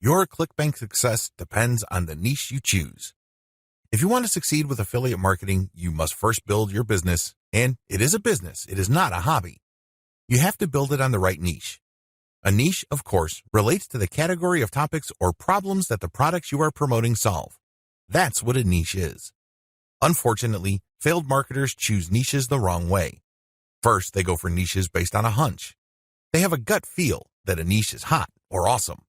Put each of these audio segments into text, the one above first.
Your ClickBank success depends on the niche you choose. If you want to succeed with affiliate marketing, you must first build your business, and it is a business, it is not a hobby. You have to build it on the right niche. A niche, of course, relates to the category of topics or problems that the products you are promoting solve. That's what a niche is. Unfortunately, failed marketers choose niches the wrong way. First, they go for niches based on a hunch. They have a gut feel that a niche is hot or awesome.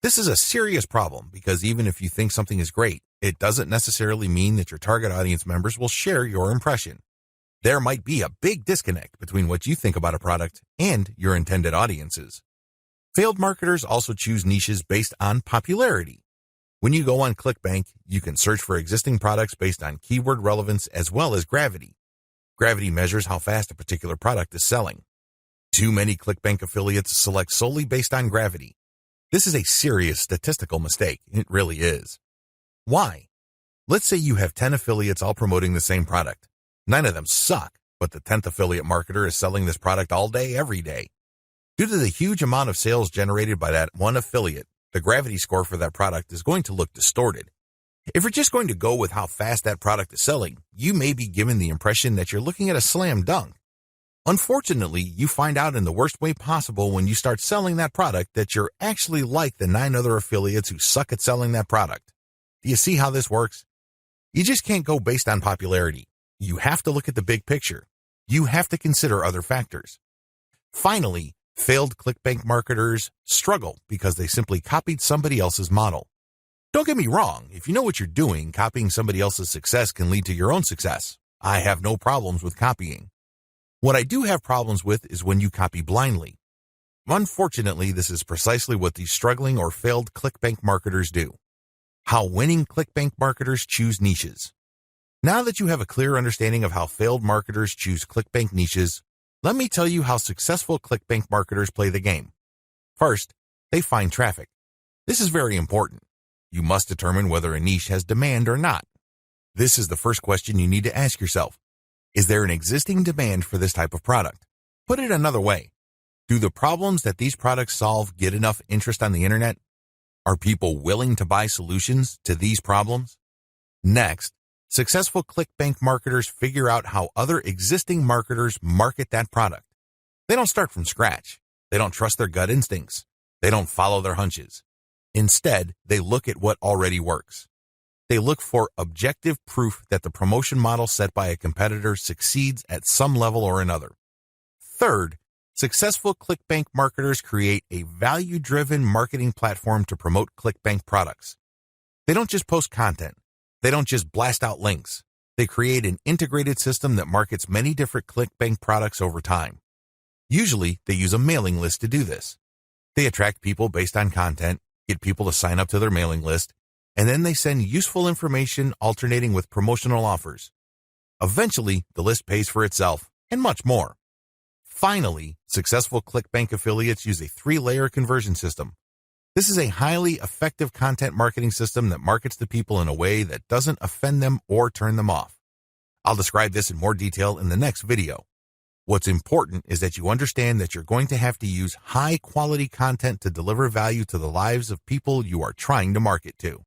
This is a serious problem because even if you think something is great, it doesn't necessarily mean that your target audience members will share your impression. There might be a big disconnect between what you think about a product and your intended audiences. Failed marketers also choose niches based on popularity. When you go on ClickBank, you can search for existing products based on keyword relevance as well as gravity. Gravity measures how fast a particular product is selling. Too many ClickBank affiliates select solely based on gravity. This is a serious statistical mistake. It really is. Why? Let's say you have 10 affiliates all promoting the same product. 9 of them suck, but the 10th affiliate marketer is selling this product all day, every day. Due to the huge amount of sales generated by that one affiliate, the gravity score for that product is going to look distorted. If you're just going to go with how fast that product is selling, you may be given the impression that you're looking at a slam dunk. Unfortunately, you find out in the worst way possible when you start selling that product that you're actually like the 9 other affiliates who suck at selling that product. Do you see how this works? You just can't go based on popularity. You have to look at the big picture. You have to consider other factors. Finally, failed ClickBank marketers struggle because they simply copied somebody else's model. Don't get me wrong, if you know what you're doing, copying somebody else's success can lead to your own success. I have no problems with copying. What I do have problems with is when you copy blindly. Unfortunately, this is precisely what these struggling or failed ClickBank marketers do. How winning ClickBank marketers choose niches. Now that you have a clear understanding of how failed marketers choose ClickBank niches, let me tell you how successful ClickBank marketers play the game. First, they find traffic. This is very important. You must determine whether a niche has demand or not. This is the first question you need to ask yourself. Is there an existing demand for this type of product? Put it another way. Do the problems that these products solve get enough interest on the internet? Are people willing to buy solutions to these problems? Next, successful ClickBank marketers figure out how other existing marketers market that product. They don't start from scratch. They don't trust their gut instincts. They don't follow their hunches. Instead, they look at what already works. They look for objective proof that the promotion model set by a competitor succeeds at some level or another. Third, successful ClickBank marketers create a value-driven marketing platform to promote ClickBank products. They don't just post content. They don't just blast out links. They create an integrated system that markets many different ClickBank products over time. Usually, they use a mailing list to do this. They attract people based on content, get people to sign up to their mailing list, and then they send useful information alternating with promotional offers. Eventually, the list pays for itself, and much more. Finally, successful ClickBank affiliates use a 3-layer conversion system. This is a highly effective content marketing system that markets to people in a way that doesn't offend them or turn them off. I'll describe this in more detail in the next video. What's important is that you understand that you're going to have to use high-quality content to deliver value to the lives of people you are trying to market to.